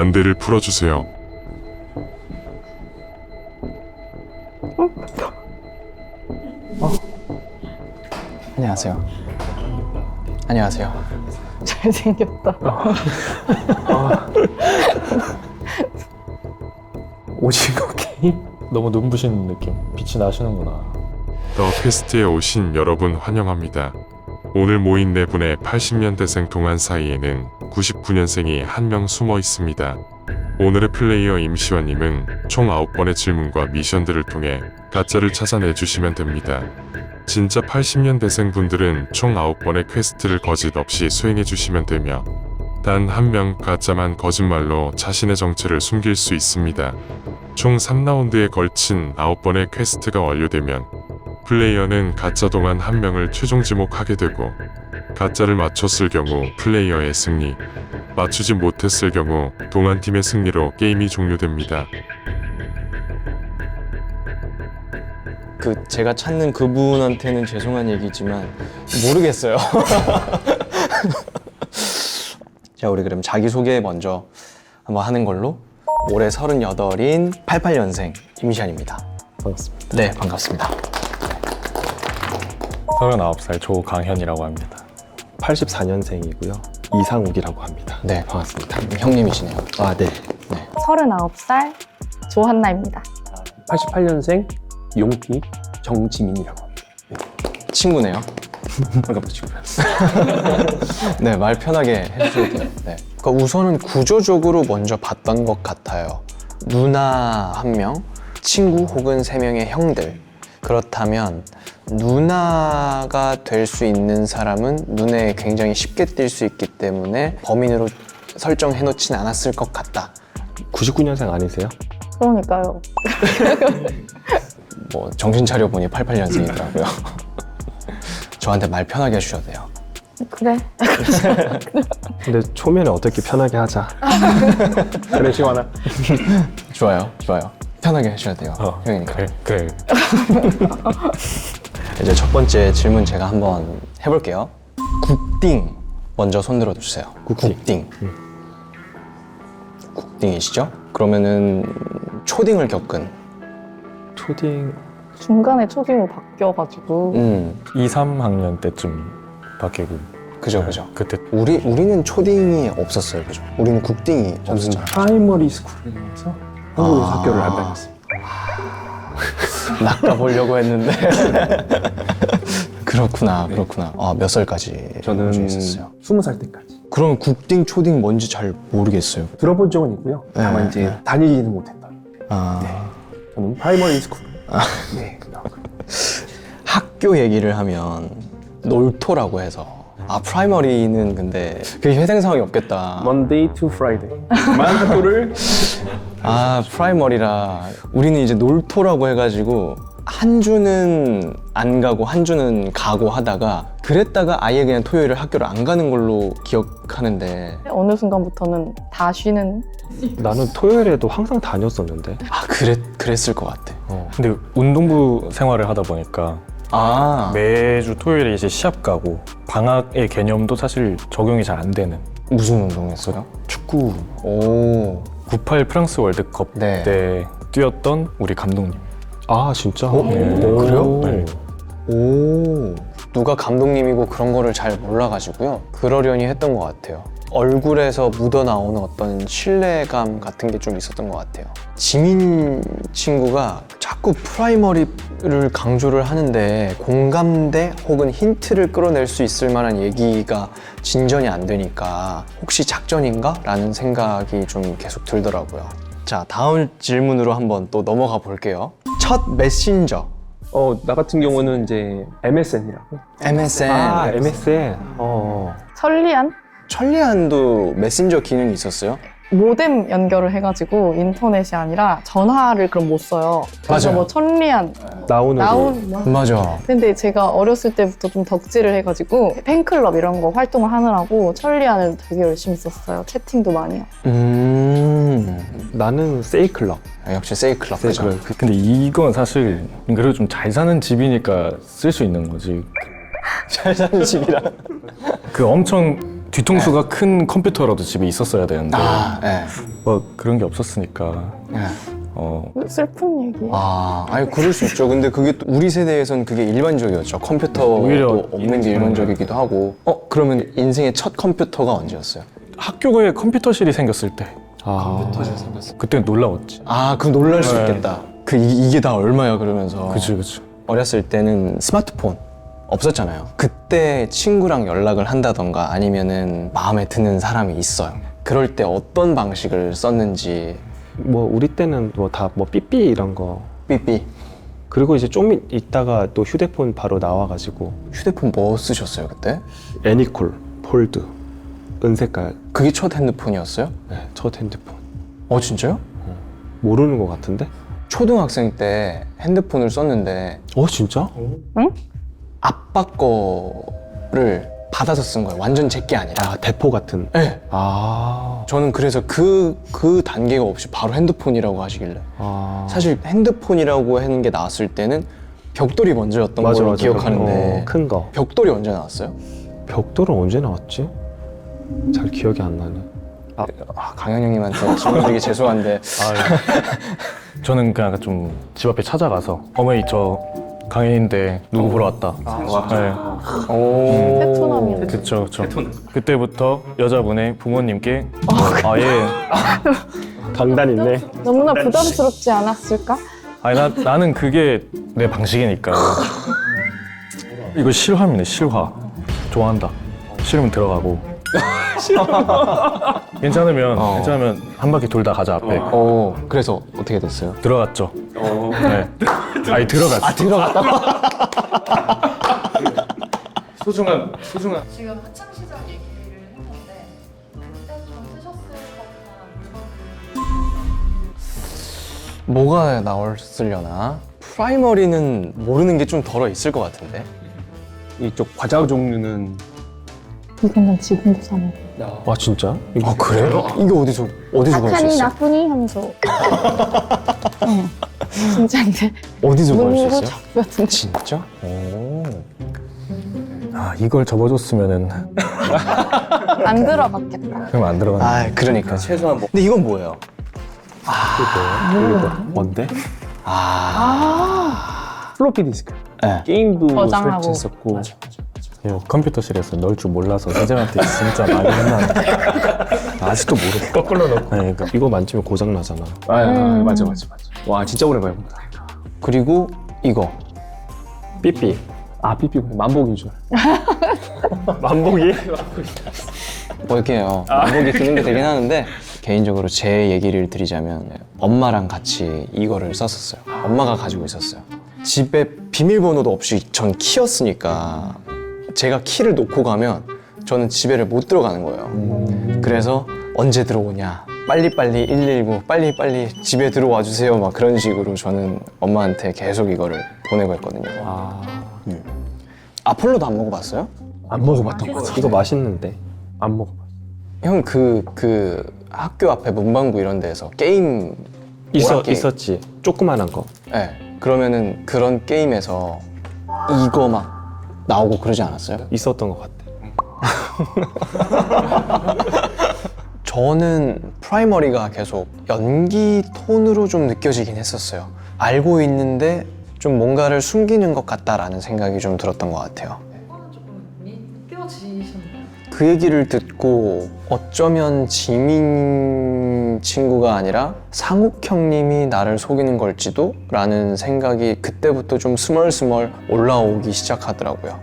안대를 풀어주세요. 안녕하세요. 안녕하세요. 잘생겼다. 오징어 게임? 너무 눈부신 느낌. 빛이 나시는구나. 더 퀘스트에 오신 여러분 환영합니다. 오늘 모인 네 분의 80년대생 동안 사이에는 99년생이 한 명 숨어 있습니다. 오늘의 플레이어 임시완님은 총 9번의 질문과 미션들을 통해 가짜를 찾아내주시면 됩니다. 진짜 80년대생 분들은 총 9번의 퀘스트를 거짓 없이 수행해주시면 되며 단 한 명 가짜만 거짓말로 자신의 정체를 숨길 수 있습니다. 총 3라운드에 걸친 9번의 퀘스트가 완료되면 플레이어는 가짜 동안 한 명을 최종 지목하게 되고 가짜를 맞췄을 경우 플레이어의 승리, 맞추지 못했을 경우 동안팀의 승리로 게임이 종료됩니다. 제가 찾는 그분한테는 죄송한 얘기지만 모르겠어요. 자, 우리 그럼 자기소개 먼저 한번 하는 걸로. 올해 38인 88년생 임시안입니다. 반갑습니다. 네, 반갑습니다. 39살 조강현이라고 합니다. 84년생이고요. 이상욱이라고 합니다. 네, 반갑습니다. 형님이시네요. 아, 네. 39살 조한나입니다. 88년생 용피 정지민이라고 합니다. 친구네요. 반갑습니다. 네, 말 편하게 해주셔도 돼요. 네. 그러니까 우선은 구조적으로 먼저 봤던 것 같아요. 누나 한 명, 친구 혹은 3명의 형들. 그렇다면 누나가 될 수 있는 사람은 눈에 굉장히 쉽게 띌 수 있기 때문에 범인으로 설정해 놓진 않았을 것 같다. 99년생 아니세요? 그러니까요. 뭐 정신 차려 보니 88년생이더라고요. 저한테 말 편하게 해주셔도 돼요. 그래. 근데 초면에 어떻게 편하게 하자. 그래, 시원아. 좋아요, 좋아요. 편하게 해주셔도 돼요. 형이니까. 그래. 이제 첫 번째 질문 제가 한번 해볼게요. 국딩 먼저 손 들어주세요. 국딩. 국딩이시죠? 그러면은 초딩을 겪은. 초딩 중간에 초딩으로 바뀌어가지고 2, 3학년 때쯤 바뀌고 그죠, 그죠. 그때 우리는 초딩이 없었어요, 그죠? 우리는 국딩이 저는 없었잖아요. 프라이머리 스쿨에서 한국에서 학교를 안 다녔습니다. 낚아보려고 했는데. 그렇구나. 아, 몇 살까지 저는 있었어요? 20살 때까지. 그럼 국딩, 초딩 뭔지 잘 모르겠어요. 들어본 적은 있고요. 다만 네, 이제 네. 다니지는 못했다. 아, 저는 프라이머리 스쿨. 네. 학교 얘기를 하면 놀토라고 해서 프라이머리는 근데 그게 회생상황이 없겠다. Monday to Friday. 만 학교를 프라이머리라 우리는 이제 놀토라고 해가지고 한 주는 안 가고 한 주는 가고 하다가 그랬다가 아예 그냥 토요일을 학교를 안 가는 걸로 기억하는데 어느 순간부터는 다 쉬는. 나는 토요일에도 항상 다녔었는데. 그랬을 것 같아. 근데 운동부 생활을 하다 보니까 매주 토요일에 이제 시합 가고 방학의 개념도 사실 적용이 잘 안 되는 무슨 운동했어요? 축구 오, 98 프랑스 월드컵 네. 때 뛰었던 우리 감독님. 아, 진짜? 그래요? 네. 오, 누가 감독님이고 그런 거를 잘 몰라가지고요. 그러려니 했던 것 같아요. 얼굴에서 묻어나오는 어떤 신뢰감 같은 게 좀 있었던 것 같아요. 지민 친구가 자꾸 프라이머리를 강조를 하는데 공감대 혹은 힌트를 끌어낼 수 있을 만한 얘기가 진전이 안 되니까 혹시 작전인가? 라는 생각이 좀 계속 들더라고요. 자, 다음 질문으로 한번 또 넘어가 볼게요. 첫 메신저. 나 같은 경우는 이제 MSN이라고. MSN. MSN. 천리안? 천리안도 메신저 기능이 있었어요? 모뎀 연결을 해가지고 인터넷이 아니라 전화를 그럼 못 써요. 그래서 맞아요. 뭐 천리안 나오는 맞아. 근데 제가 어렸을 때부터 좀 덕질을 해가지고 팬클럽 이런 거 활동을 하느라고 천리안을 되게 열심히 썼어요. 채팅도 많이 하고. 나는 세이클럽. 역시 세이클럽. 그죠? 근데 이건 사실 그래도 좀 잘 사는 집이니까 쓸 수 있는 거지. 잘 사는 집이라. 그 엄청 뒤통수가 큰 컴퓨터라도 집에 있었어야 되는데 네. 뭐 그런 게 없었으니까 슬픈 얘기예요. 아니 그럴 수 있죠. 근데 그게 또 우리 세대에선 그게 일반적이었죠. 컴퓨터도 오히려 없는 게 일반적이기도 하고. 그러면 인생의 첫 컴퓨터가 언제였어요? 학교에 컴퓨터실이 생겼을 때 컴퓨터실 생겼어요. 그때 놀라웠지. 그럼 놀랄 수 네. 있겠다. 이게 다 얼마야 그러면서. 그치. 어렸을 때는 스마트폰 없었잖아요. 그때 친구랑 연락을 한다던가 아니면은 마음에 드는 사람이 있어요. 그럴 때 어떤 방식을 썼는지. 뭐 우리 때는 뭐 다 뭐 삐삐 이런 거. 삐삐. 그리고 이제 좀 있다가 또 휴대폰 바로 나와가지고 휴대폰 뭐 쓰셨어요 그때? 애니콜, 폴드, 은색깔. 그게 첫 핸드폰이었어요? 네, 첫 핸드폰. 진짜요? 모르는 것 같은데? 초등학생 때 핸드폰을 썼는데 진짜? 아빠 거를 받아서 쓴 거예요. 완전 제게 아니라. 대포 같은. 네. 저는 그래서 그 단계가 없이 바로 핸드폰이라고 하시길래. 사실 핸드폰이라고 하는 게 나왔을 때는 벽돌이 먼저였던 걸로 기억하는데. 큰 거. 벽돌이 언제 나왔어요? 벽돌은 언제 나왔지? 잘 기억이 안 나네. 강현 형님한테 질문 드리기 죄송한데. 저는 그냥 좀 집 앞에 찾아가서 어머니 저 강현인데 누구 보러 왔다. 네. 테토남이네. 그쵸. 그때부터 여자분의 부모님께 예. 강단 있네. 너무나 부담스럽지 않았을까? 아니 나는 그게 내 방식이니까. 이거 실화입니다. 실화. 좋아한다. 싫으면 들어가고. 괜찮으면 한 바퀴 돌다 가자 앞에. 그래서 어떻게 됐어요? 들어갔죠. 네. 아니 들어갔어. 들어갔다? 소중한. 지금 학창 시절 얘기를 했는데 그때 좀 쓰셨을 법한 물건들 뭐가 나왔으려나? 프라이머리는 모르는 게 좀 덜어 있을 것 같은데. 이쪽 과자 종류는. 이건 난 지금도 사는 거. 진짜? 그래요? 이게 어디서 구할 수 착하니 있어요? 나쁘니 하면서. 응. 진짜인데. 어디서 구할 수 문구 있어요? 작 같은데. 진짜? 이걸 접어줬으면은 안 들어갔겠다. 그럼 안 들어가는. 그러니까 최소한 뭐. 근데 이건 뭐예요? 뭔데? 플로피 디스크. 네. 게임도 저장하고. 설치했었고. 컴퓨터실에서 넣을 줄 몰라서 선생님한테 진짜 많이 혼나는데. 아직도 모르겠어. 거꾸로 넣고. 네, 그러니까 이거 만지면 고장 나잖아. 맞아. 와 진짜 오랜만에 본다. 그리고 이거. 삐삐. 삐삐 만복인 줄. 만복이? 뭐 이렇게 해요. 만복이 기능도 되긴 하는데 개인적으로 제 얘기를 드리자면 엄마랑 같이 이거를 썼었어요. 엄마가 가지고 있었어요. 집에 비밀번호도 없이 전 키였으니까 제가 키를 놓고 가면 저는 집에를 못 들어가는 거예요. 그래서 언제 들어오냐, 빨리빨리 119, 빨리빨리 집에 들어와 주세요, 막 그런 식으로 저는 엄마한테 계속 이거를 보내고 했거든요. 아폴로도 안 먹어봤어요? 안 먹어봤던 거 같아. 이거 맛있는데 안 먹어봤어. 형 그 학교 앞에 문방구 이런 데서 게임 오락게임. 있었지. 조그만한 거. 네. 그러면은 그런 게임에서 이거 막 나오고 그러지 않았어요? 있었던 것 같아. 저는 프라이머리가 계속 연기 톤으로 좀 느껴지긴 했었어요. 알고 있는데 좀 뭔가를 숨기는 것 같다라는 생각이 좀 들었던 것 같아요. 그거는 조금 믿겨지셨나요? 그 얘기를 듣고 어쩌면 지민 친구가 아니라 상욱 형님이 나를 속이는 걸지도? 라는 생각이 그때부터 좀 스멀스멀 올라오기 시작하더라고요.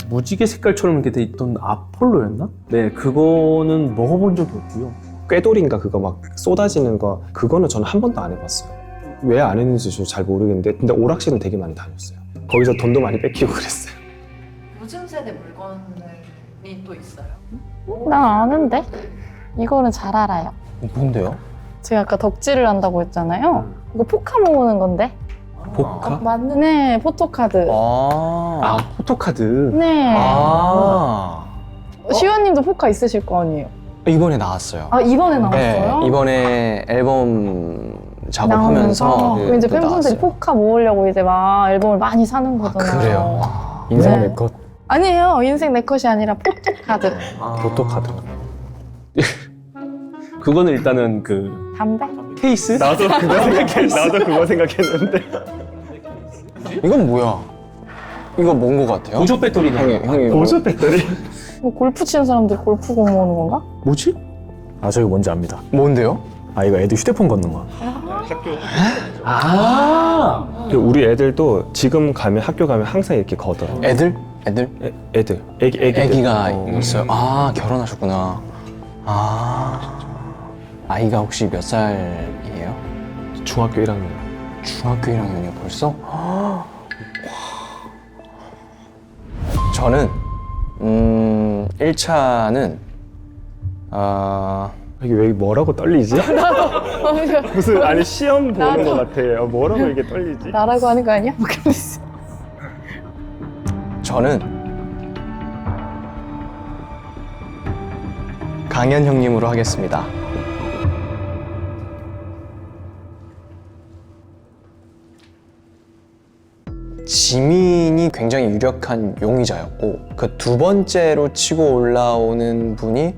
무지개 색깔처럼 이렇게 돼 있던 아폴로였나? 네, 그거는 먹어본 적이 없고요. 꾀돌인가 그거 막 쏟아지는 거 그거는 저는 한 번도 안 해봤어요. 왜 안 했는지 저 잘 모르겠는데 근데 오락실은 되게 많이 다녔어요. 거기서 돈도 많이 뺏기고 그랬어요. 요즘 세대 물건들이 또 있어요? 난 아는데? 이거는 잘 알아요. 뭔데요? 제가 아까 덕질을 한다고 했잖아요. 이거 포카 모으는 건데. 포카? 맞네. 네, 포토카드. 포토카드. 네. 아. 시원님도 포카 있으실 거 아니에요? 이번에 나왔어요. 이번에 나왔어요? 네, 이번에 앨범 작업하면서 그럼 이제 또 팬분들이 나왔어요. 포카 모으려고 이제 막 앨범을 많이 사는 거잖아요. 그래요? 인생 네. 내 것. 아니에요. 인생 내 컷이 아니라 포토카드. 포토카드. 그거는 일단은 그 담배? 케이스? 나도 그거 생각했는데. 이건 뭐야? 이거 뭔 거 같아요? 보조 배터리네. 형이 보조 배터리? 뭐 골프 치는 사람들 골프공 모으는 건가? 뭐지? 아 저기 뭔지 압니다. 뭔데요? 아 이거 애들 휴대폰 걷는 거. 아. 우리 애들도 지금 가면 학교 가면 항상 이렇게 거더라고. 애들? 애들. 애기가 어. 있어요. 아, 결혼하셨구나. 아, 아이가 혹시 몇 살이에요? 중학교 1학년. 중학교 1학년이요, 벌써? 와. 저는 1차는 이게 왜 뭐라고 떨리지? 무슨 아니 시험 보는 나도. 것 같아. 뭐라고 이게 떨리지? 나라고 하는 거 아니야? 그랬어. 저는 강현 형님으로 하겠습니다. 지민이 굉장히 유력한 용의자였고 그 두 번째로 치고 올라오는 분이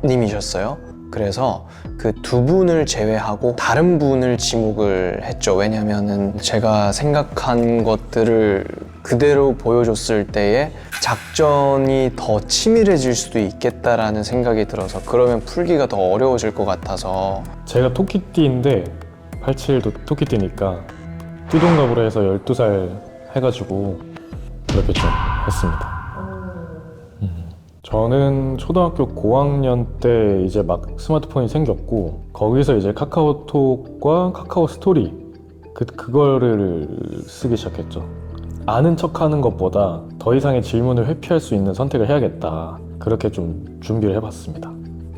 상욱님이셨어요. 그래서 그 두 분을 제외하고 다른 분을 지목을 했죠. 왜냐면은 제가 생각한 것들을 그대로 보여줬을 때에 작전이 더 치밀해질 수도 있겠다라는 생각이 들어서 그러면 풀기가 더 어려워질 것 같아서 제가 토끼띠인데 87도 토끼띠니까 띠동갑으로 해서 12살 해가지고 그렇게 좀 했습니다. 저는 초등학교 고학년 때 이제 막 스마트폰이 생겼고 거기서 이제 카카오톡과 카카오 스토리 그거를 쓰기 시작했죠. 아는 척하는 것보다 더 이상의 질문을 회피할 수 있는 선택을 해야겠다. 그렇게 좀 준비를 해봤습니다.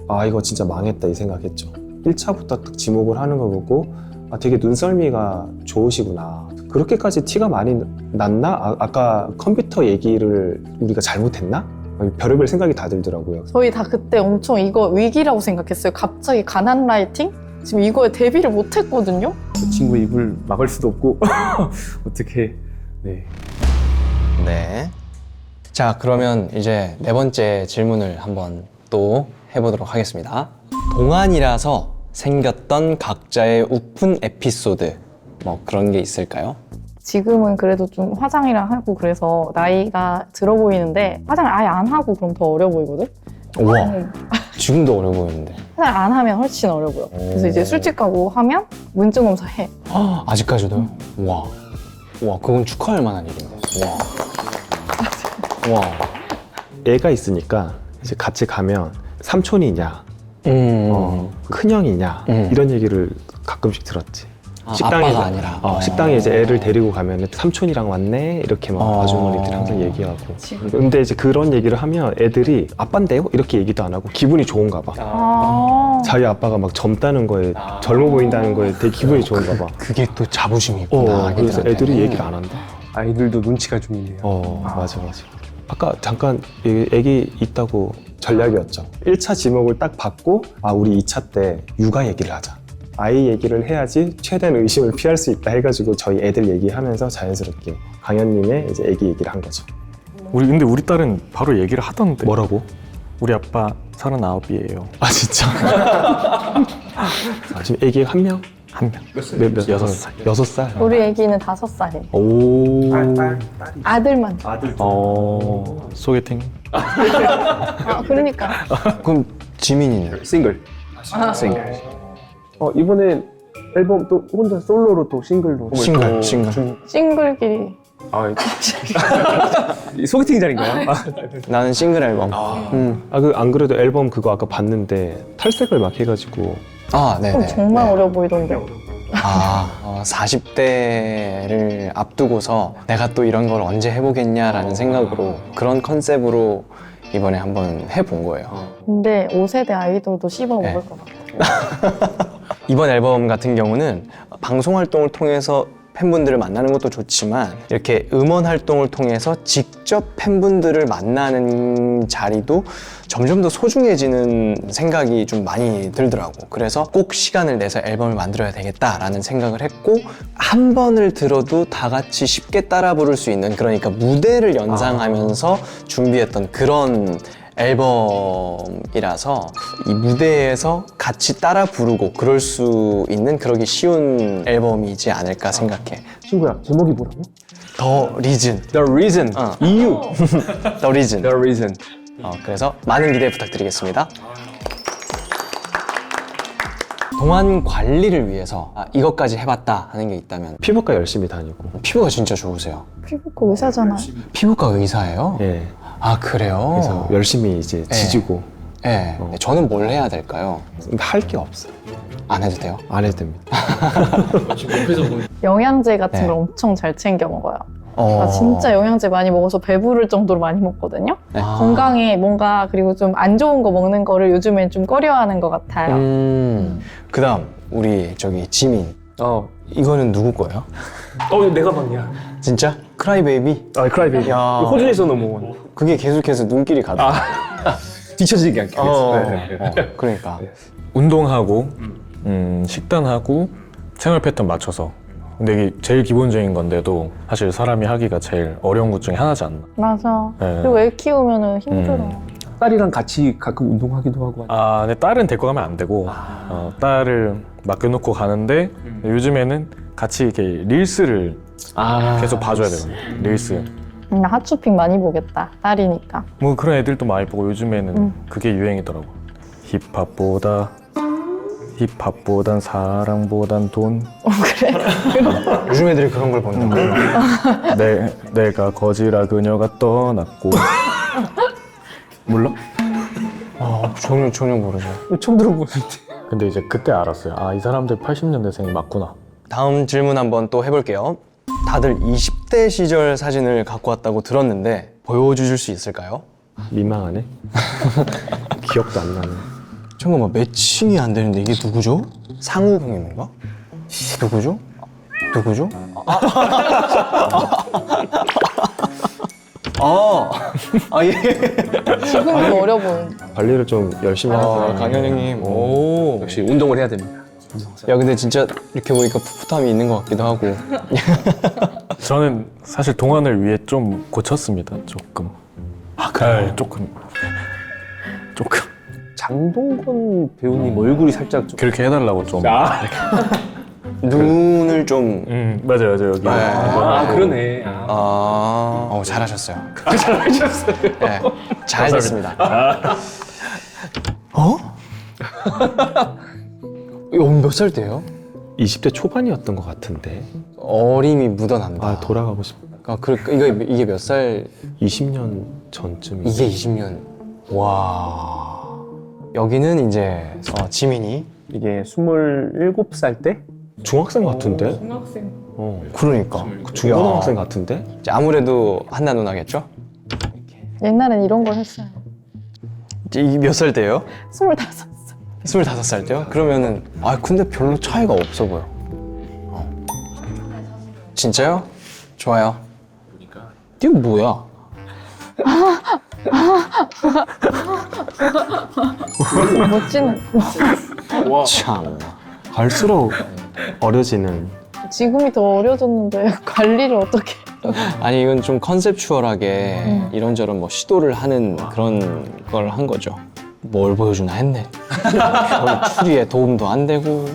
아 이거 진짜 망했다 이 생각했죠. 1차부터 딱 지목을 하는 거 보고 아 되게 눈썰미가 좋으시구나. 그렇게까지 티가 많이 났나? 아까 컴퓨터 얘기를 우리가 잘못했나? 별의별 생각이 다 들더라고요. 저희 다 그때 엄청 이거 위기라고 생각했어요. 갑자기 가난 라이팅? 지금 이거에 대비를 못 했거든요? 그 친구 입을 막을 수도 없고 어떻게? 네. 네. 자, 그러면 이제 네 번째 질문을 한번 또 해보도록 하겠습니다. 동안이라서 생겼던 각자의 우픈 에피소드 뭐 그런 게 있을까요? 지금은 그래도 좀 화장이랑 하고 그래서 나이가 들어 보이는데 화장을 아예 안 하고 그럼 더 어려 보이거든? 우와, 지금도 어려 보이는데. 화장을 안 하면 훨씬 어려 보여. 그래서 이제 술집 가고 하면 문증검사 해. 아직까지도요? 와, 와, 그건 축하할 만한 일인데. 와, 와. 애가 있으니까 이제 같이 가면 삼촌이냐, 큰형이냐 이런 얘기를 가끔씩 들었지. 아빠가 아니라. 식당에 이제 애를 데리고 가면 삼촌이랑 왔네 이렇게 막 아주머니들이 항상 얘기하고. 근데 이제 그런 얘기를 하면 애들이 아빠인데요? 이렇게 얘기도 안 하고 기분이 좋은가 봐. 자기 아빠가 막 젊다는 거에 젊어 보인다는 거에 되게 기분이 좋은가 봐. 그게 또 자부심이 있구나. 그래서 애들한테는. 애들이 얘기를 안 한다. 아이들도 눈치가 좀 있네요. 맞아. 아까 잠깐 애기 있다고 전략이었죠. 1차 지목을 딱 받고 우리 2차 때 육아 얘기를 하자. 아이 얘기를 해야지 최대한 의심을 피할 수 있다 해가지고 저희 애들 얘기하면서 자연스럽게 강현님의 이제 애기 얘기를 한 거죠. 근데 우리 딸은 바로 얘기를 하던데. 뭐라고? 우리 아빠 39이에요. 아 진짜? 지금 애기 한 명? 한 명. 몇 6살. 6살? 우리 애기는 5살이에요. 오. 아들만. 소개팅. 그러니까. 그럼 지민이는? 싱글. 싱글. 이번에 앨범 또 혼자 솔로로 또 싱글로. 싱글. 싱글끼리. 이 소개팅 자리인가요? 나는 싱글 앨범. 안 그래도 앨범 그거 아까 봤는데 탈색을 막 해가지고 네네. 그럼 정말 어려 보이던데. 40대를 앞두고서 내가 또 이런 걸 언제 해보겠냐라는 생각으로 그런 컨셉으로 이번에 한번 해본 거예요. 근데 5세대 아이돌도 씹어 먹을 네. 것 같아. 이번 앨범 같은 경우는 방송 활동을 통해서 팬분들을 만나는 것도 좋지만 이렇게 음원 활동을 통해서 직접 팬분들을 만나는 자리도 점점 더 소중해지는 생각이 좀 많이 들더라고. 그래서 꼭 시간을 내서 앨범을 만들어야 되겠다라는 생각을 했고, 한 번을 들어도 다 같이 쉽게 따라 부를 수 있는, 그러니까 무대를 연상하면서 준비했던 그런 앨범이라서 이 무대에서 같이 따라 부르고 그럴 수 있는, 그러기 쉬운 앨범이지 않을까 생각해. 친구야, 제목이 뭐라고? The Reason. The Reason. 이유. The Reason. The Reason. 그래서 많은 기대 부탁드리겠습니다. 동안 관리를 위해서 이것까지 해봤다 하는 게 있다면? 피부과 열심히 다니고. 피부가 진짜 좋으세요. 피부과 의사잖아요. 피부과 의사예요? 예. 아, 그래요? 그래서 열심히 이제 지지고. 네. 저는 뭘 해야 될까요? 할 게 없어요. 안 해도 돼요? 안 해도 됩니다. 영양제 같은 네. 걸 엄청 잘 챙겨 먹어요. 나 진짜 영양제 많이 먹어서 배부를 정도로 많이 먹거든요. 네. 건강에 뭔가, 그리고 좀 안 좋은 거 먹는 거를 요즘엔 좀 꺼려하는 것 같아요. 그 다음 우리 저기 지민. 어. 이거는 누구 거예요? 내 가방이야. 진짜? 크라이베이비? 크라이베이비. 야. 호주에서 넘어온. 그게 계속해서 눈길이 가더라. 뒤처지게 않게. 그러니까. 운동하고 식단하고 생활 패턴 맞춰서. 근데 이게 제일 기본적인 건데도 사실 사람이 하기가 제일 어려운 것 중에 하나지 않나. 맞아. 네. 그리고 애 키우면은 힘들어. 딸이랑 같이 가끔 운동하기도 하고. 근데 딸은 데리고 가면 안 되고 딸을 맡겨놓고 가는데 요즘에는 같이 이렇게 릴스를 계속 봐줘야 되거든요. 릴스. 나 핫쇼핑 많이 보겠다. 딸이니까. 뭐 그런 애들도 많이 보고 요즘에는 그게 유행이더라고. 힙합보단 사랑보단 돈. 그래? 요즘 애들이 그런 걸 본다고? 내가 거지라 그녀가 떠났고. 몰라? 전혀 모르죠. 처음 들어보는데. 근데 이제 그때 알았어요. 이 사람들 80년대생이 맞구나. 다음 질문 한번 또 해볼게요. 다들 20대 시절 사진을 갖고 왔다고 들었는데 보여주실 수 있을까요? 민망하네. 기억도 안 나네. 잠깐만, 매칭이 안 되는데 이게 누구죠? 상우 형님인가? 누구죠? 누구죠? 예. 지금도 어려 보이는데. 관리를 좀 열심히 하고. 강현 형님. 오. 역시 운동을 해야 됩니다. 야, 근데 진짜 이렇게 보니까 풋풋함이 있는 것 같기도 하고. 저는 사실 동안을 위해 좀 고쳤습니다. 조금. 그래? 조금. 장동건 배우님 얼굴이 살짝 좀. 그렇게 해달라고 좀. 눈을 좀. 맞아요 여기. 그러네. 잘하셨어요. 잘하셨어요. 네, 잘 됐습니다. 이거 몇 살 때예요? 20대 초반이었던 것 같은데. 어림이 묻어난다. 돌아가고 싶어. 그러니까 이게 몇 살? 20년 전쯤이죠. 이게 20년. 와. 여기는 이제 지민이. 이게 27살 때? 중학생 같은데? 중학생. 그러니까. 중고등학생 같은데? 이제 아무래도 한나 누나겠죠? 옛날엔 이런 걸 했어요. 이게 몇 살 때예요? 25살. 25살 때요? 그러면은 근데 별로 차이가 없어 보여. 진짜요? 좋아요. 이거 뭐야? 멋지는. 참. 갈수록 어려지는. 지금이 더 어려졌는데 관리를 어떻게. 아니, 이건 좀 컨셉추얼하게 이런저런 뭐 시도를 하는 그런 걸 한 거죠. 뭘 보여주나 했네. 별 추리에 도움도 안 되고.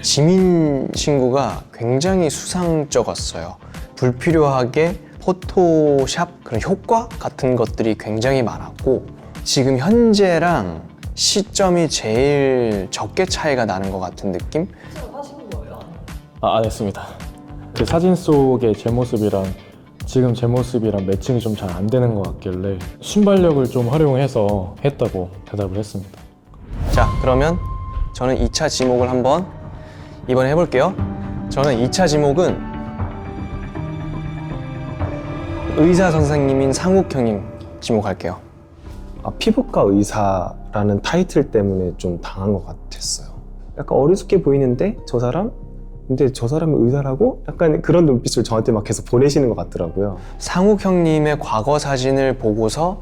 지민 친구가 굉장히 수상쩍었어요. 불필요하게 포토샵 그런 효과 같은 것들이 굉장히 많았고, 지금 현재랑 시점이 제일 적게 차이가 나는 것 같은 느낌? 안 했습니다. 그 사진 속의 제 모습이랑 지금 제 모습이랑 매칭이 좀 잘 안 되는 것 같길래 순발력을 좀 활용해서 했다고 대답을 했습니다. 자, 그러면 저는 2차 지목을 한번 이번에 해볼게요. 저는 2차 지목은 의사 선생님인 상욱 형님 지목할게요. 피부과 의사라는 타이틀 때문에 좀 당한 것 같았어요. 약간 어리숙해 보이는데 저 사람 근데 저 사람은 의사라고? 약간 그런 눈빛을 저한테 막 계속 보내시는 것 같더라고요. 상욱 형님의 과거 사진을 보고서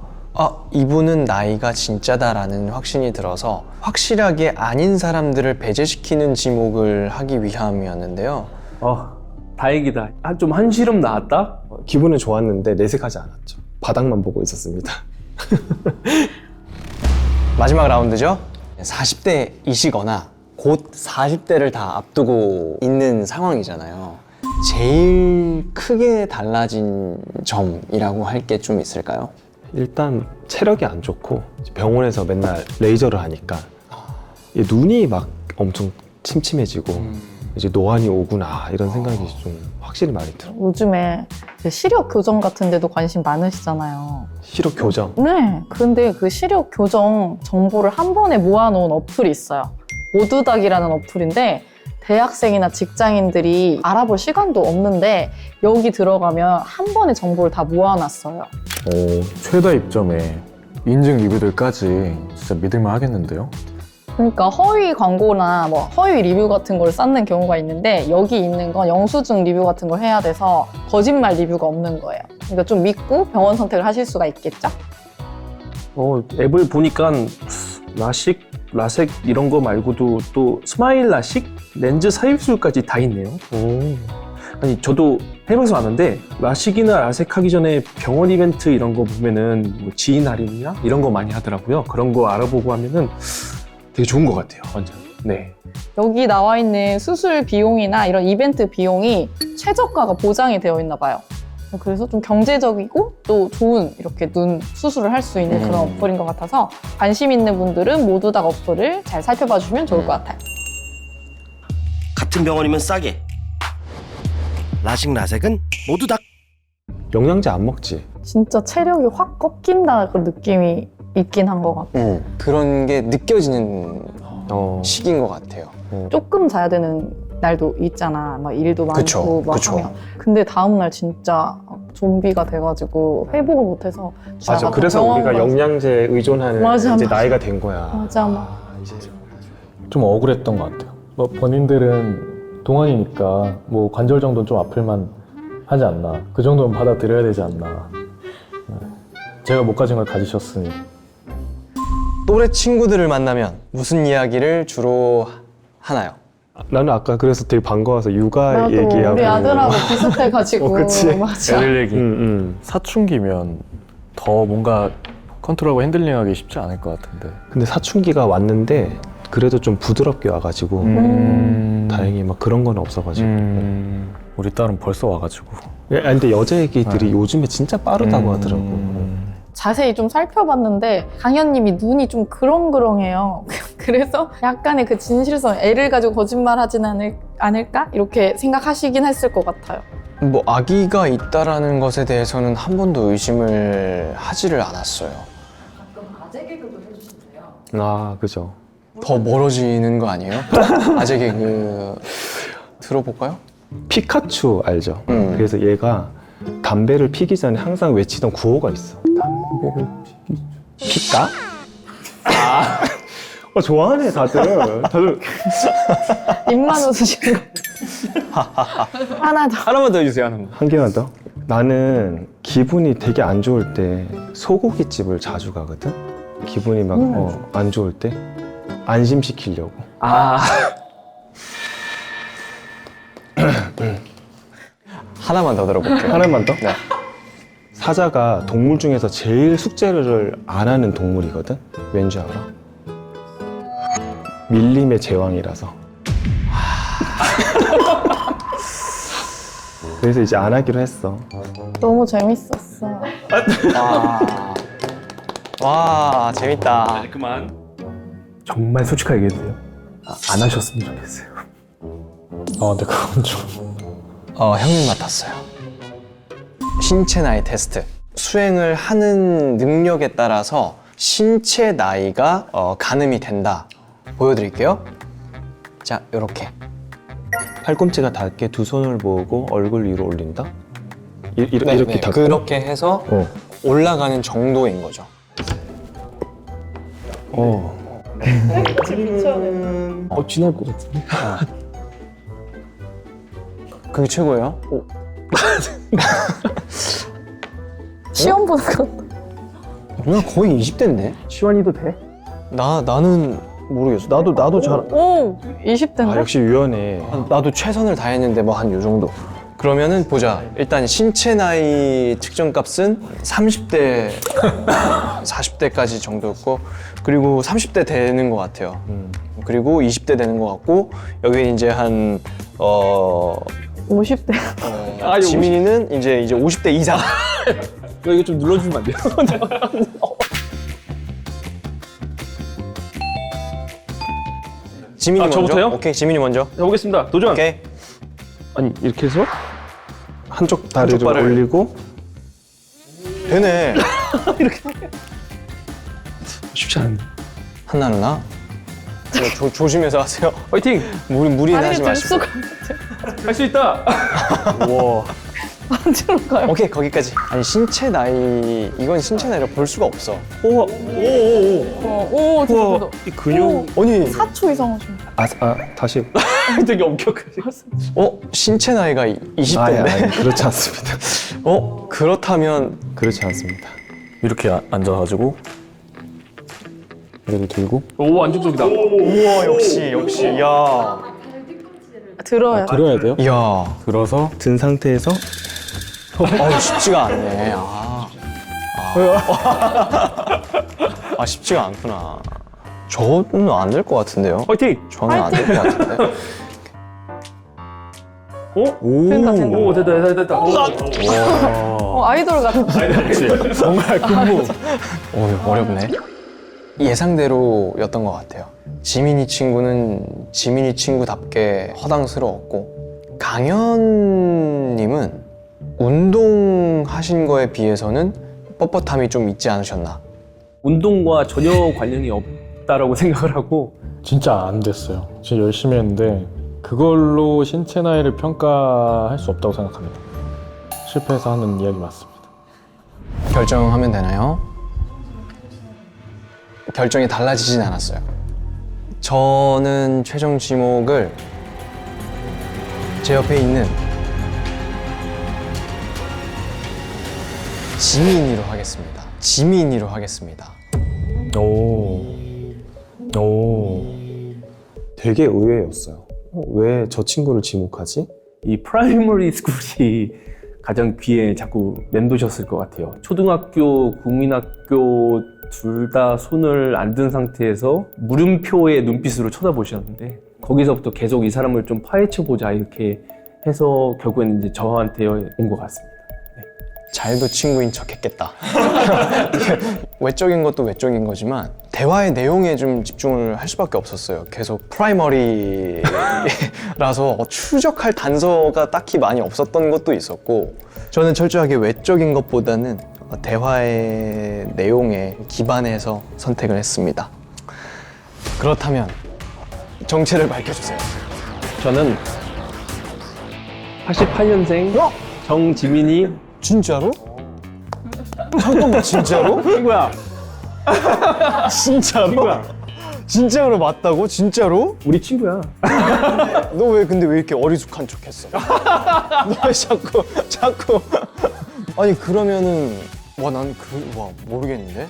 이분은 나이가 진짜다라는 확신이 들어서 확실하게 아닌 사람들을 배제시키는 지목을 하기 위함이었는데요. 다행이다. 좀 한시름 나았다? 기분은 좋았는데 내색하지 않았죠. 바닥만 보고 있었습니다. 마지막 라운드죠. 40대이시거나 곧 40대를 다 앞두고 있는 상황이잖아요. 제일 크게 달라진 점이라고 할 게 좀 있을까요? 일단 체력이 안 좋고 병원에서 맨날 레이저를 하니까 이 눈이 막 엄청 침침해지고 이제 노안이 오구나 이런 생각이 좀 확실히 많이 들어요. 요즘에 그 시력 교정 같은 데도 관심 많으시잖아요. 시력 교정. 네. 근데 그 시력 교정 정보를 한 번에 모아놓은 어플이 있어요. 모두닥이라는 어플인데 대학생이나 직장인들이 알아볼 시간도 없는데 여기 들어가면 한 번에 정보를 다 모아놨어요. 최다 입점에 인증 리뷰들까지 진짜 믿을만 하겠는데요? 그러니까 허위 광고나 뭐 허위 리뷰 같은 걸 쌓는 경우가 있는데 여기 있는 건 영수증 리뷰 같은 걸 해야 돼서 거짓말 리뷰가 없는 거예요. 그러니까 좀 믿고 병원 선택을 하실 수가 있겠죠? 앱을 보니까 라식, 라섹 이런 거 말고도 또 스마일 라식, 렌즈 삽입술까지 다 있네요. 아니 저도 해외에서 왔는데 라식이나 라섹 하기 전에 병원 이벤트 이런 거 보면은 뭐 지인 할인이나 이런 거 많이 하더라고요. 그런 거 알아보고 하면은 되게 좋은 것 같아요. 완전. 네. 여기 나와 있는 수술 비용이나 이런 이벤트 비용이 최저가가 보장이 되어 있나 봐요. 그래서 좀 경제적이고 또 좋은 이렇게 눈 수술을 할 수 있는 그런 어플인 것 같아서 관심 있는 분들은 모두닥 어플을 잘 살펴봐 주시면 좋을 것 같아요. 같은 병원이면 싸게. 라식 라섹은 모두 다. 영양제 안 먹지? 진짜 체력이 확 꺾인다 그런 느낌이 있긴 한 것 같아요. 그런 게 느껴지는 어. 시기인 것 같아요. 조금 자야 되는 날도 있잖아. 막 일도 많고 그쵸, 막 그쵸. 하면. 근데 다음날 진짜 좀비가 돼가지고 회복을 못해서 맞아. 나가서 그래서 병원 우리가 가서. 영양제 의존하는 맞아, 이제 맞아. 나이가 된 거야. 맞아, 맞아. 이제 좀 억울했던 것 같아요. 뭐 본인들은 동안이니까 뭐 관절 정도는 좀 아플만 하지 않나. 그 정도는 받아들여야 되지 않나. 제가 못 가진 걸 가지셨으니. 또래 친구들을 만나면 무슨 이야기를 주로 하나요? 나는 아까 그래서 되게 반가워서 육아 나도 얘기하고 우리 아들하고 비슷해가지고 그치. 맞아. 애들 얘기. 응. 사춘기면 더 뭔가 컨트롤하고 핸들링하기 쉽지 않을 것 같은데. 근데 사춘기가 왔는데 그래도 좀 부드럽게 와가지고 다행히 막 그런 건 없어가지고 우리 딸은 벌써 와가지고. 근데 여자 애기들이 요즘에 진짜 빠르다고 하더라고. 자세히 좀 살펴봤는데 강현님이 눈이 좀 그렁그렁해요. 그래서 약간의 그 진실성, 애를 가지고 거짓말하진 않을까? 이렇게 생각하시긴 했을 것 같아요. 뭐 아기가 있다라는 것에 대해서는 한 번도 의심을 하지를 않았어요. 가끔 아재 개그도 해주신대요. 아, 그죠. 더 멀어지는 거 아니에요? 아재 개그 들어볼까요? 피카츄 알죠? 그래서 얘가 담배를 피기 전에 항상 외치던 구호가 있어. 담배를 피까? 좋아하네 다들. 입만 웃으시고. 하나 더. 하나만 더 해주세요, 하나만. 한 개만 더. 나는 기분이 되게 안 좋을 때 소고기집을 자주 가거든. 기분이 막 안 좋을 때 안심시키려고. 하나만 더 들어볼게요. 하나만 더? 네. 사자가 동물 중에서 제일 숙제를 안 하는 동물이거든? 왠지 알아? 밀림의 제왕이라서. 그래서 이제 안 하기로 했어. 너무 재밌었어. 와, 재밌다. 정말 솔직하게 얘기해주세요. 안 하셨으면 좋겠어요. 근데 그건 좀. 형님 맡았어요. 신체 나이 테스트. 수행을 하는 능력에 따라서 신체 나이가 가늠이 된다. 보여드릴게요. 자, 요렇게. 팔꿈치가 닿게 두 손을 모으고 얼굴 위로 올린다? 이렇게 네, 닿고? 그렇게 해서 올라가는 정도인 거죠. 지날 것 같은데. 그게 최고예요? 시험 보는 거. 누나 거의 20대인데? 시완이도 돼? 나는 모르겠어. 나도 잘. 오, 20대인데? 역시 유연해. 나도 최선을 다했는데 뭐 한 요 정도. 그러면은 보자. 일단 신체 나이 측정 값은 30대, 40대까지 정도였고, 그리고 30대 되는 것 같아요. 그리고 20대 되는 것 같고, 여기 이제 한 50대. 지민이는 이제 50대 이상. 너 이거 좀 눌러주면 안 돼요? 지민이 먼저. 저부터요? 오케이, 지민이 먼저. 해보겠습니다. 도전! 오케이. 아니, 이렇게 해서? 한쪽 다리를 한쪽 발을. 올리고 되네. 쉽지 않은데. 한나 누나. 조심해서 하세요. 화이팅! 무리는 하지 다리를 들 마시고. 수가 할 수 있다! 우와. 어디로 가요? 오케이, 거기까지. 아니, 신체 나이, 이건 신체 나이를 볼 수가 없어. 오, 진짜. 이 근육. 아니, 4초 이상 하시면. 다시. 되게 엄격하게. 신체 나이가 20대인데? 아니, 그렇지 않습니다. 그렇다면 그렇지 않습니다. 이렇게 앉아가지고 이렇게 들고 오, 안정적이다. 우와, 역시, 야. 들어야 돼. 들어야 돼요. 야. 들어서 든 상태에서 쉽지가 않네. 쉽지가 않구나. 저는 안 될 것 같은데요? 화이팅! 저는 안 될 것 같은데. 된다, 된다. 오, 됐다. 아이돌 같아. 정말 근무. 어렵네. 예상대로였던 것 같아요. 지민이 친구는 지민이 친구답게 허당스러웠고, 강현님은 운동하신 거에 비해서는 뻣뻣함이 좀 있지 않으셨나. 운동과 전혀 관련이 없다라고 생각을 하고 진짜 안 됐어요. 진짜 열심히 했는데 그걸로 신체 나이를 평가할 수 없다고 생각합니다. 실패해서 하는 이야기 맞습니다. 결정하면 되나요? 결정이 달라지진 않았어요. 저는 최종 지목을 제 옆에 있는 지민이로 하겠습니다. 지민이로 하겠습니다. 되게 의외였어요. 왜 저 친구를 지목하지? 이 프라이머리 스쿨이 가장 귀에 자꾸 맴도셨을 것 같아요. 초등학교, 국민학교 둘 다 손을 안 든 상태에서 물음표의 눈빛으로 쳐다보셨는데 거기서부터 계속 이 사람을 좀 파헤쳐보자 이렇게 해서 결국에는 이제 저한테 온 것 같습니다. 잘도 친구인 척 했겠다. 외적인 것도 외적인 거지만 대화의 내용에 좀 집중을 할 수밖에 없었어요. 계속 프라이머리라서 추적할 단서가 딱히 많이 없었던 것도 있었고, 저는 철저하게 외적인 것보다는 대화의 내용에 기반해서 선택을 했습니다. 그렇다면 정체를 밝혀주세요. 저는 88년생 정지민이 진짜로? 잠깐만, 진짜로? 친구야. 진짜로? 진짜로 맞다고? 진짜로? 우리 친구야. 너 왜 근데 왜 이렇게 어리숙한 척했어? 너 왜 자꾸 아니 그러면은 난 모르겠는데?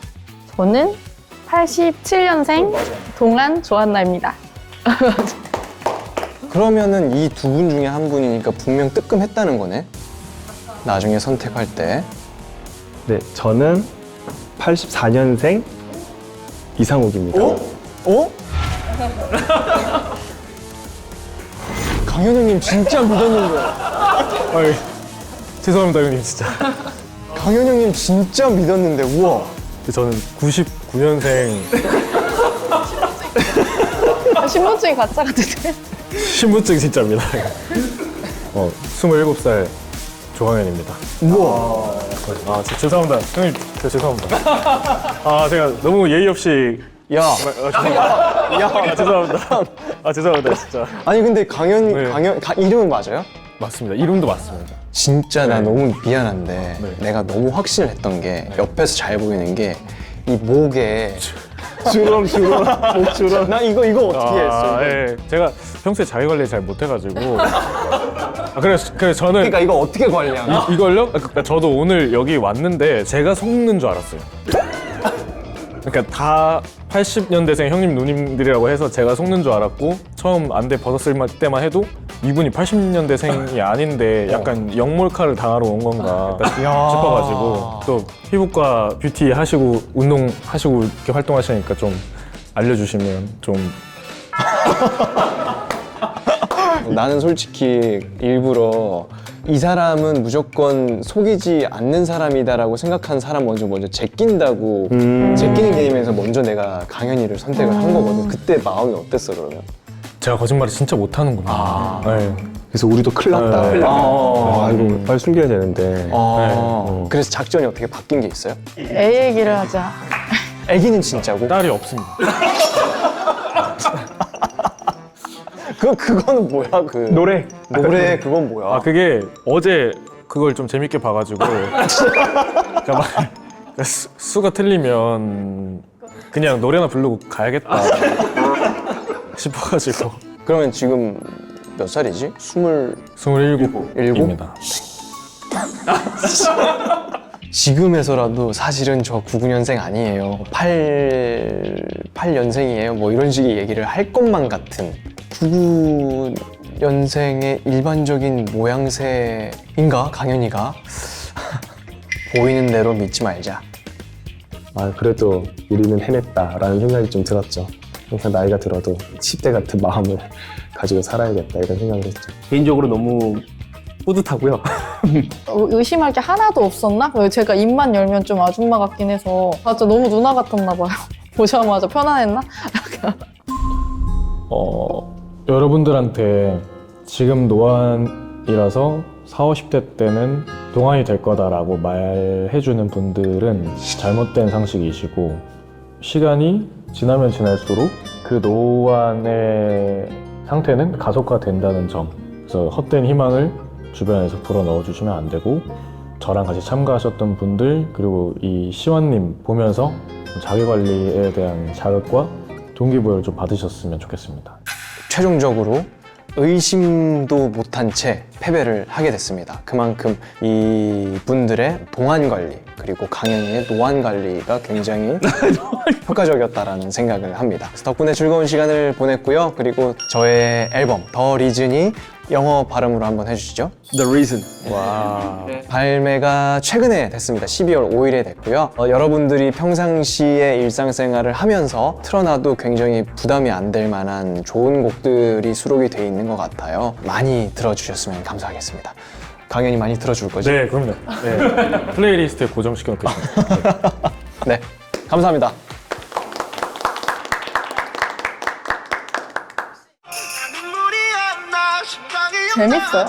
저는 87년생 동안 조한나입니다. 그러면은 이 두 분 중에 한 분이니까 분명 뜨끔했다는 거네? 나중에 선택할 때. 네, 저는 84년생 이상욱입니다. 강현 형님 진짜 믿었는데. 죄송합니다, 형님 진짜. 강현 형님 진짜 믿었는데, 우와. 저는 99년생 신분증이 가짜 같은데? 신분증 진짜입니다. 27살 조광현입니다. 우와. 죄송합니다. 형님, 죄송합니다. 제가 너무 예의 없이. 야. 죄송합니다. 죄송합니다, 진짜. 아니 근데 강현 네. 이름은 맞아요? 맞습니다. 이름도 맞습니다. 진짜 나 네. 너무 미안한데 네. 내가 너무 확신을 했던 게 옆에서 잘 보이는 게 이 목에 주름 목 주름. 나 이거 어떻게 했어? 이거? 예. 제가 평소에 자기 관리 잘 못해가지고. 그래서 저는 그러니까 이거 어떻게 관리하나? 이걸요? 그러니까 저도 오늘 여기 왔는데 제가 속는 줄 알았어요. 그러니까 다 80년대생 형님 누님들이라고 해서 제가 속는 줄 알았고 처음 안대 벗었을 때만 해도 이분이 80년대생이 아닌데 약간 역몰카를 당하러 온 건가 싶어가지고 또 피부과 뷰티 하시고 운동 하시고 이렇게 활동하시니까 좀 알려주시면 좀 나는 솔직히 일부러 이 사람은 무조건 속이지 않는 사람이다라고 생각한 사람 먼저 제낀다고 제끼는 게임에서 먼저 내가 강현이를 선택을 한 거거든. 그때 마음이 어땠어 그러면? 제가 거짓말을 진짜 못하는구나. 네. 그래서 우리도 큰일 났다. 네. 아, 이거 빨리 숨겨야 되는데. 그래서 작전이 어떻게 바뀐 게 있어요? 애 얘기를 하자. 애기는 진짜고? 딸이 없습니다. 그거는 뭐야? 그 노래. 노래 그건 뭐야? 아 그게 어제 그걸 좀 재밌게 봐가지고 그러니까 막 수가 틀리면 그냥 노래나 부르고 가야겠다 싶어가지고 그러면 지금 몇 살이지? 27입니다. 지금에서라도 사실은 저 99년생 아니에요. 8년생이에요. 뭐 이런 식의 얘기를 할 것만 같은 99년생의 일반적인 모양새인가? 강현이가? 보이는 대로 믿지 말자. 아, 그래도 우리는 해냈다라는 생각이 좀 들었죠. 항상 나이가 들어도 10대 같은 마음을 가지고 살아야겠다 이런 생각을 했죠. 개인적으로 너무 뿌듯하고요. 의심할 게 하나도 없었나? 왜 제가 입만 열면 좀 아줌마 같긴 해서 진짜 너무 누나 같았나 봐요. 보자마자 편안했나? 여러분들한테 지금 노안이라서 40, 50대 때는 동안이 될 거다라고 말해주는 분들은 잘못된 상식이시고 시간이 지나면 지날수록 그 노안의 상태는 가속화된다는 점. 그래서 헛된 희망을 주변에서 불어넣어 주시면 안 되고 저랑 같이 참가하셨던 분들 그리고 이 시완님 보면서 자기관리에 대한 자극과 동기부여를 좀 받으셨으면 좋겠습니다. 최종적으로 의심도 못한 채 패배를 하게 됐습니다. 그만큼 이 분들의 동안 관리 그리고 강현이의 노안 관리가 굉장히 효과적이었다라는 생각을 합니다. 그래서 덕분에 즐거운 시간을 보냈고요. 그리고 저의 앨범 더 리즌이 영어 발음으로 한번 해주시죠. The Reason. 와. 발매가 최근에 됐습니다. 12월 5일에 됐고요. 여러분들이 평상시에 일상생활을 하면서 틀어놔도 굉장히 부담이 안 될 만한 좋은 곡들이 수록이 돼 있는 것 같아요. 많이 들어주셨으면 감사하겠습니다. 강연이 많이 들어줄 거죠? 네, 그럼요. 네. 플레이리스트에 고정시켜 놓겠습니다. 네, 감사합니다. 재밌어요?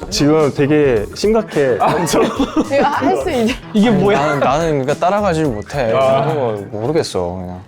지금 되게 심각해. 이거 할 수 있는 이게 뭐야? 나는 그러니까 따라가질 못해. 모르겠어 그냥.